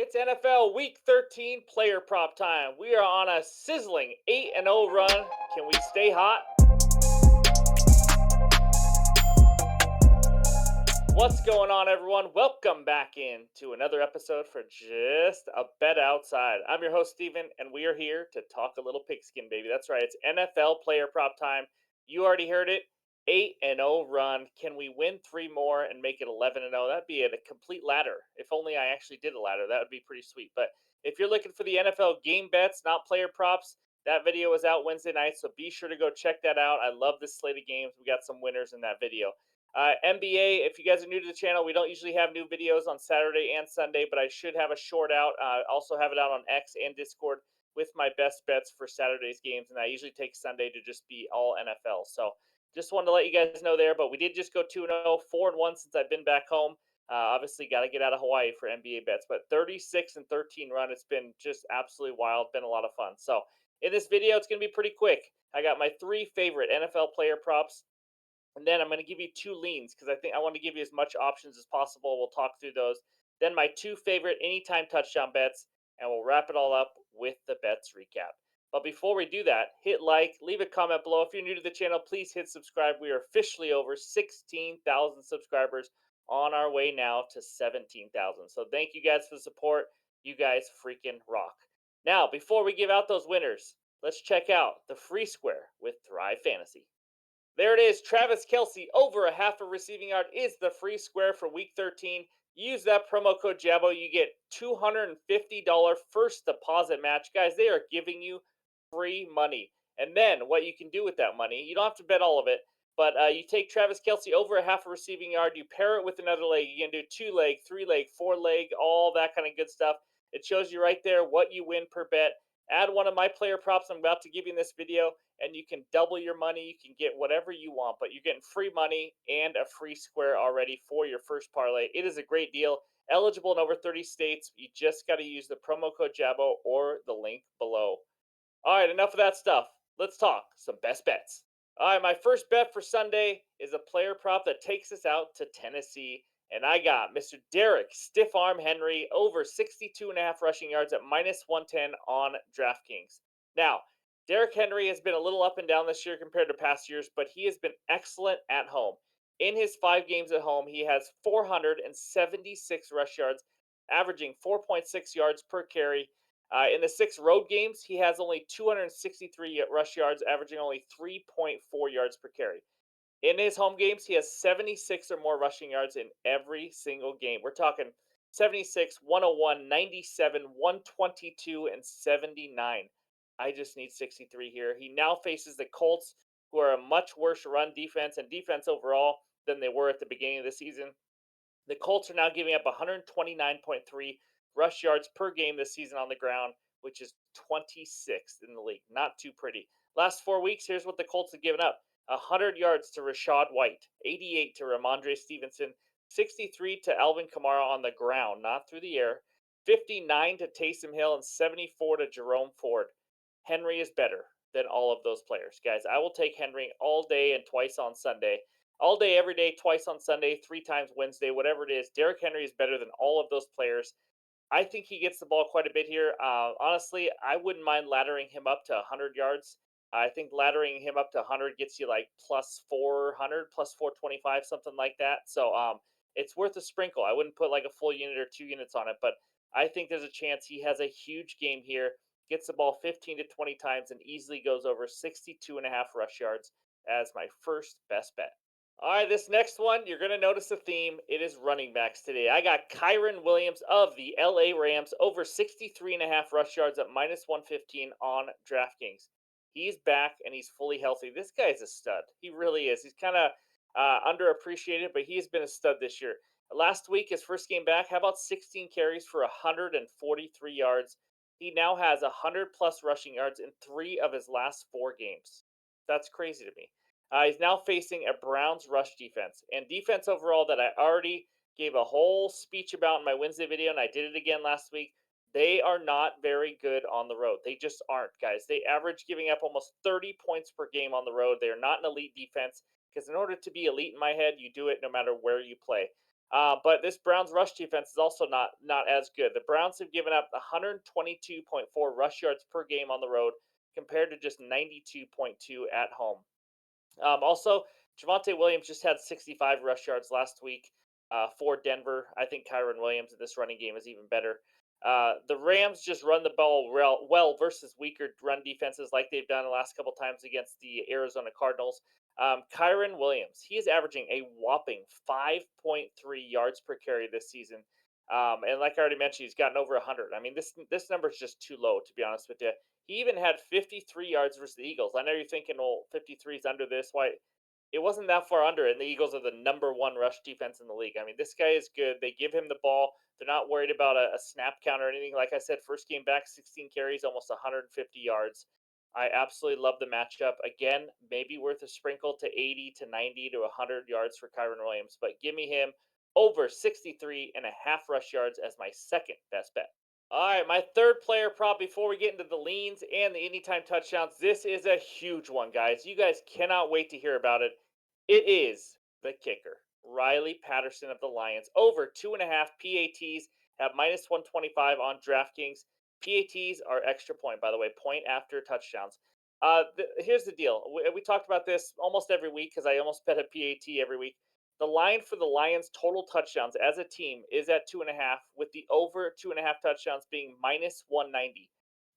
It's NFL Week 13 player prop time. We are on a sizzling 8-0 run. Can we stay hot? What's going on, everyone? Welcome back in to another episode for Just a Bet Outside. I'm your host, Steven, and we are here to talk a little pigskin, baby. That's right, it's NFL player prop time. You already heard it. 8-0 run. Can we win three more and make it 11-0? That'd be a complete ladder. If only I actually did a ladder, that would be pretty sweet. But if you're looking for the NFL game bets, not player props, that video was out Wednesday night, so be sure to go check that out. I love this slate of games. We got some winners in that video. NBA, if you guys are new to the channel, we don't usually have new videos on Saturday and Sunday, but I should have a short out. Also have it out on X and Discord with my best bets for Saturday's games, and I usually take Sunday to just be all NFL. So just wanted to let you guys know there, but we did just go 2-0, 4-1 since I've been back home. Obviously, got to get out of Hawaii for NBA bets, but 36-13 run. It's been just absolutely wild. Been a lot of fun. So in this video, it's going to be pretty quick. I got my three favorite NFL player props. And then I'm going to give you two leans because I think I want to give you as much options as possible. We'll talk through those. Then my two favorite anytime touchdown bets, and we'll wrap it all up with the bets recap. But before we do that, hit like, leave a comment below. If you're new to the channel, please hit subscribe. We are officially over 16,000 subscribers, on our way now to 17,000. So thank you guys for the support. You guys freaking rock. Now, before we give out those winners, let's check out the free square with Thrive Fantasy. There it is. Travis Kelce over a half a receiving yard is the free square for week 13. Use that promo code Jabo. You get $250 first deposit match. Guys, they are giving you free money. And then what you can do with that money, you don't have to bet all of it, but you take Travis Kelce over a half a receiving yard, you pair it with another leg. You can do 2 leg, 3 leg, 4 leg, all that kind of good stuff. It shows you right there what you win per bet. Add one of my player props I'm about to give you in this video, and you can double your money. You can get whatever you want, but you're getting free money and a free square already for your first parlay. It is a great deal. Eligible in over 30 states. You just got to use the promo code Jabo or the link below. All right, enough of that stuff. Let's talk some best bets. All right, my first bet for Sunday is a player prop that takes us out to Tennessee. And I got Mr. Derek Stiff Arm Henry over 62.5 rushing yards at minus 110 on DraftKings. Now, Derrick Henry has been a little up and down this year compared to past years, but he has been excellent at home. In his 5 games at home, he has 476 rush yards, averaging 4.6 yards per carry. In the 6 road games, he has only 263 rush yards, averaging only 3.4 yards per carry. In his home games, he has 76 or more rushing yards in every single game. We're talking 76, 101, 97, 122, and 79. I just need 63 here. He now faces the Colts, who are a much worse run defense and defense overall than they were at the beginning of the season. The Colts are now giving up 129.3 rush yards per game this season on the ground, which is 26th in the league. Not too pretty. Last 4 weeks, here's what the Colts have given up: 100 yards to Rashad White, 88 to Ramondre Stevenson, 63 to Alvin Kamara on the ground, not through the air, 59 to Taysom Hill, and 74 to Jerome Ford. Henry is better than all of those players. Guys, I will take Henry all day and twice on Sunday. All day, every day, twice on Sunday, 3 times Wednesday, whatever it is. Derrick Henry is better than all of those players. I think he gets the ball quite a bit here. Honestly, I wouldn't mind laddering him up to 100 yards. I think laddering him up to 100 gets you like plus 400, plus 425, something like that. So it's worth a sprinkle. I wouldn't put like a full unit or 2 units on it, but I think there's a chance he has a huge game here, gets the ball 15 to 20 times, and easily goes over 62.5 rush yards as my first best bet. All right, this next one, you're going to notice a theme. It is running backs today. I got Kyren Williams of the LA Rams over 63.5 rush yards at minus 115 on DraftKings. He's back and he's fully healthy. This guy's a stud. He really is. He's kind of underappreciated, but he's been a stud this year. Last week, his first game back, how about 16 carries for 143 yards? He now has 100 plus rushing yards in 3 of his last 4 games. That's crazy to me. He's now facing a Browns rush defense and defense overall that I already gave a whole speech about in my Wednesday video, and I did it again last week. They are not very good on the road. They just aren't, guys. They average giving up almost 30 points per game on the road. They are not an elite defense because in order to be elite in my head, you do it no matter where you play. But this Browns rush defense is also not as good. The Browns have given up 122.4 rush yards per game on the road compared to just 92.2 at home. Also, Javante Williams just had 65 rush yards last week for Denver. I think Kyron Williams in this running game is even better. The Rams just run the ball well versus weaker run defenses like they've done the last couple times against the Arizona Cardinals. Kyron Williams, he is averaging a whopping 5.3 yards per carry this season. And like I already mentioned, he's gotten over 100. I mean, this number is just too low, to be honest with you. He even had 53 yards versus the Eagles. I know you're thinking, well, 53 is under this. Why? It wasn't that far under, and the Eagles are the number one rush defense in the league. I mean, this guy is good. They give him the ball. They're not worried about a snap count or anything. Like I said, first game back, 16 carries, almost 150 yards. I absolutely love the matchup. Again, maybe worth a sprinkle to 80 to 90 to 100 yards for Kyron Williams, but give me him over 63 and a half rush yards as my second best bet. All right, my third player prop before we get into the leans and the anytime touchdowns. This is a huge one, guys. You guys cannot wait to hear about it. It is the kicker, Riley Patterson of the Lions. Over 2.5 PATs have minus 125 on DraftKings. PATs are extra point, by the way, point after touchdowns. Here's the deal. We talked about this almost every week because I almost bet a PAT every week. The line for the Lions' total touchdowns as a team is at 2.5, with the over 2.5 touchdowns being minus 190.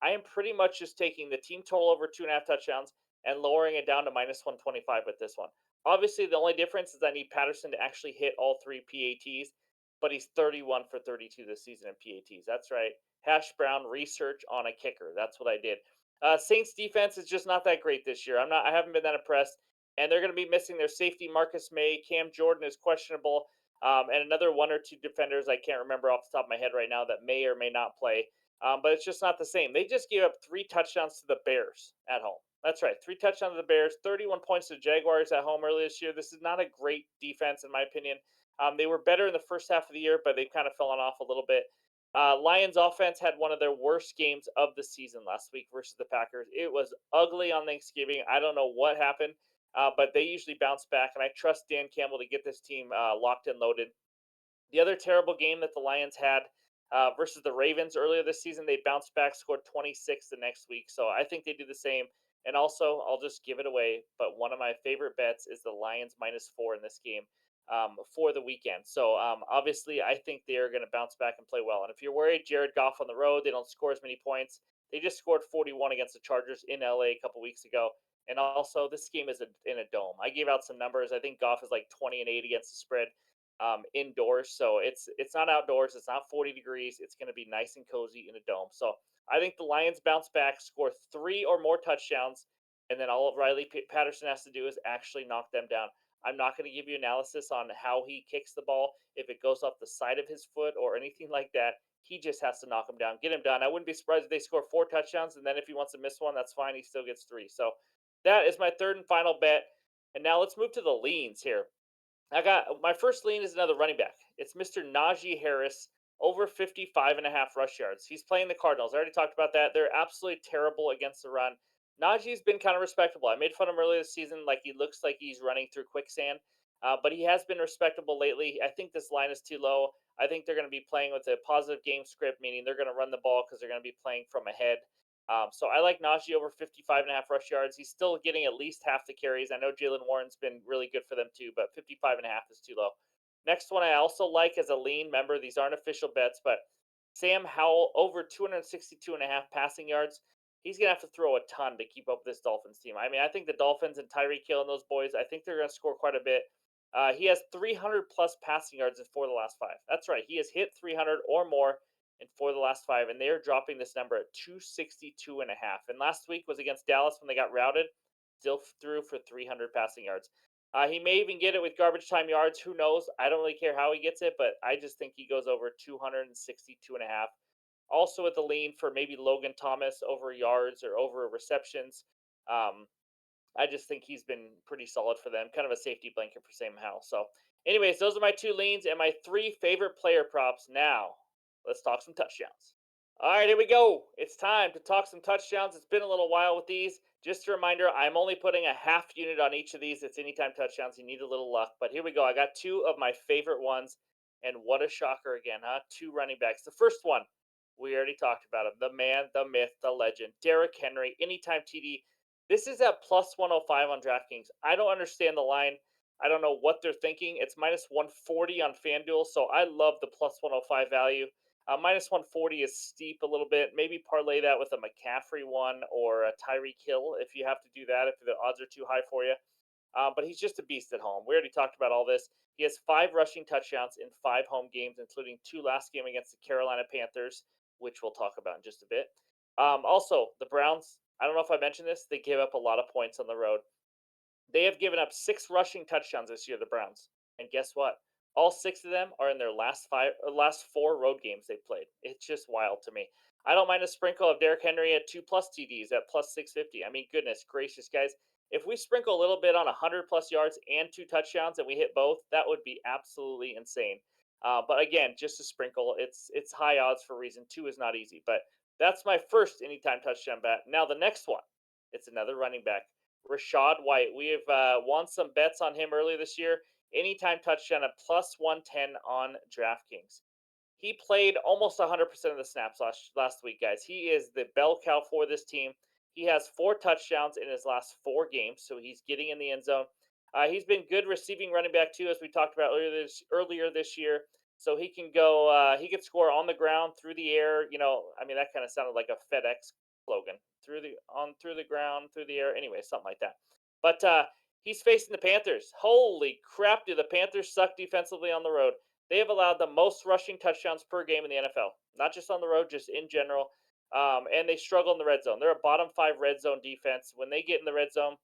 I am pretty much just taking the team total over 2.5 touchdowns and lowering it down to minus 125 with this one. Obviously, the only difference is I need Patterson to actually hit all three PATs, but he's 31 for 32 this season in PATs. That's right. Hash Brown research on a kicker. That's what I did. Saints defense is just not that great this year. I haven't been that impressed, and they're going to be missing their safety Marcus May. Cam Jordan is questionable, and another one or two defenders I can't remember off the top of my head right now that may or may not play. But it's just not the same. They just gave up 3 touchdowns to the Bears at home. That's right, 3 touchdowns to the Bears, 31 points to the Jaguars at home earlier this year. This is not a great defense, in my opinion. They were better in the first half of the year, but they've kind of fallen off a little bit. Lions offense had one of their worst games of the season last week versus the Packers. It was ugly on Thanksgiving. I don't know what happened, but they usually bounce back, and I trust Dan Campbell to get this team locked and loaded. The other terrible game that the Lions had versus the Ravens earlier this season, they bounced back, scored 26 the next week. So I think they do the same. And also, I'll just give it away. But one of my favorite bets is the Lions -4 in this game for the weekend. So obviously, I think they are going to bounce back and play well. And if you're worried, Jared Goff on the road, they don't score as many points. They just scored 41 against the Chargers in LA a couple weeks ago. And also, this game is in a dome. I gave out some numbers. I think Goff is like 20-8 against the spread indoors. So it's not outdoors. It's not 40 degrees. It's going to be nice and cozy in a dome. So I think the Lions bounce back, score 3 or more touchdowns, and then all Riley Patterson has to do is actually knock them down. I'm not going to give you analysis on how he kicks the ball, if it goes off the side of his foot or anything like that. He just has to knock him down, get him done. I wouldn't be surprised if they score 4 touchdowns, and then if he wants to miss one, that's fine. He still gets 3. So that is my third and final bet. And now let's move to the leans here. I got my first lean is another running back. It's Mr. Najee Harris, over 55 and a half rush yards. He's playing the Cardinals. I already talked about that. They're absolutely terrible against the run. Najee's been kind of respectable. I made fun of him earlier this season, like he looks like he's running through quicksand, but he has been respectable lately. I think this line is too low. I think they're going to be playing with a positive game script, meaning they're going to run the ball because they're going to be playing from ahead. So I like Najee over 55 and a half rush yards. He's still getting at least half the carries. I know Jalen Warren's been really good for them too, but 55 and a half is too low. Next one I also like as a lean member. These aren't official bets, but Sam Howell over 262 and a half passing yards. He's going to have to throw a ton to keep up with this Dolphins team. I mean, I think the Dolphins and Tyreek Hill and those boys, I think they're going to score quite a bit. He has 300 plus passing yards in 4 of the last 5. That's right. He has hit 300 or more in 4 of the last 5, and they're dropping this number at 262 and a half. And last week was against Dallas when they got routed. Still threw for 300 passing yards. He may even get it with garbage time yards. Who knows? I don't really care how he gets it, but I just think he goes over 262 and a half. Also with the lean for maybe Logan Thomas over yards or over receptions. Um, I just think he's been pretty solid for them. Kind of a safety blanket for Sam Howell. So, anyways, those are my 2 leans and my 3 favorite player props. Now, let's talk some touchdowns. All right, here we go. It's time to talk some touchdowns. It's been a little while with these. Just a reminder, I'm only putting a half unit on each of these. It's anytime touchdowns. You need a little luck. But here we go. I got 2 of my favorite ones. And what a shocker again, huh? Two running backs. The first one, we already talked about him. The man, the myth, the legend, Derrick Henry, anytime TD. This is at plus 105 on DraftKings. I don't understand the line. I don't know what they're thinking. It's minus 140 on FanDuel, so I love the plus 105 value. Minus 140 is steep a little bit. Maybe parlay that with a McCaffrey one or a Tyreek Hill if you have to do that, if the odds are too high for you. But he's just a beast at home. We already talked about all this. He has 5 rushing touchdowns in 5 home games, including 2 last game against the Carolina Panthers, which we'll talk about in just a bit. Also, the Browns, I don't know if I mentioned this, they give up a lot of points on the road. They have given up 6 rushing touchdowns this year, the Browns. And guess what? All 6 of them are in their last 4 road games they've played. It's just wild to me. I don't mind a sprinkle of Derrick Henry at 2 plus TDs at plus 650. I mean, goodness gracious, guys. If we sprinkle a little bit on 100 plus yards and 2 touchdowns and we hit both, that would be absolutely insane. But again, just a sprinkle. It's high odds for a reason. 2 is not easy. But that's my first anytime touchdown bet. Now the next one, it's another running back. Rashad White. We have won some bets on him earlier this year. Anytime touchdown at plus 110 on DraftKings. He played almost 100% of the snaps last week, guys. He is the bell cow for this team. He has 4 touchdowns in his last 4 games, so he's getting in the end zone. He's been good receiving running back too, as we talked about earlier this year. So he can go. He can score on the ground, through the air. I mean, that kind of sounded like a FedEx slogan. Through the ground, through the air. Anyway, something like that. But he's facing the Panthers. Holy crap! Do the Panthers suck defensively on the road? They have allowed the most rushing touchdowns per game in the NFL, not just on the road, just in general. And they struggle in the red zone. They're a bottom 5 red zone defense. When they get in the red zone,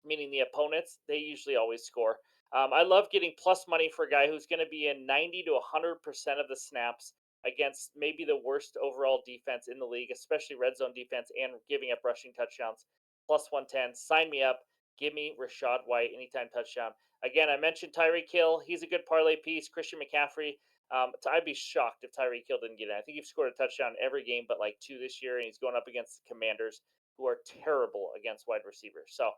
meaning the opponents, they usually always score. I love getting plus money for a guy who's going to be in 90 to 100% of the snaps against maybe the worst overall defense in the league, especially red zone defense, and giving up rushing touchdowns. Plus 110. Sign me up. Give me Rashad White anytime touchdown. Again, I mentioned Tyreek Hill. He's a good parlay piece. Christian McCaffrey. I'd be shocked if Tyreek Hill didn't get it. I think he's scored a touchdown every game but like 2 this year, and he's going up against the Commanders, who are terrible against wide receivers. So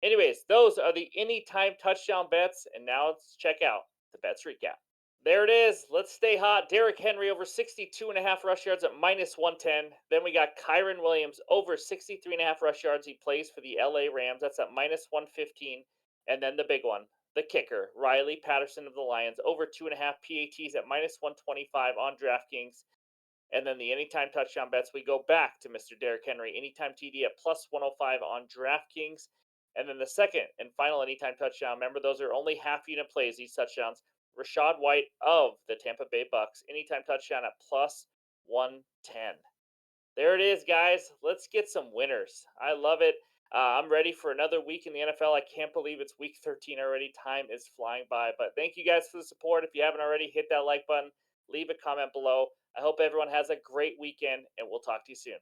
anyways, those are the anytime touchdown bets. And now let's check out the bets recap. There it is. Let's stay hot. Derrick Henry over 62.5 rush yards at minus 110. Then we got Kyron Williams over 63.5 rush yards. He plays for the LA Rams. That's at minus 115. And then the big one, the kicker, Riley Patterson of the Lions, over 2.5 PATs at minus 125 on DraftKings. And then the anytime touchdown bets, we go back to Mr. Derrick Henry, anytime TD at plus 105 on DraftKings. And then the second and final anytime touchdown, remember those are only half unit plays, these touchdowns. Rashad White of the Tampa Bay Bucks, anytime touchdown at plus 110. There it is, guys. Let's get some winners. I love it. I'm ready for another week in the NFL. I can't believe it's week 13 already. Time is flying by. But thank you guys for the support. If you haven't already, hit that like button, leave a comment below. I hope everyone has a great weekend, and we'll talk to you soon.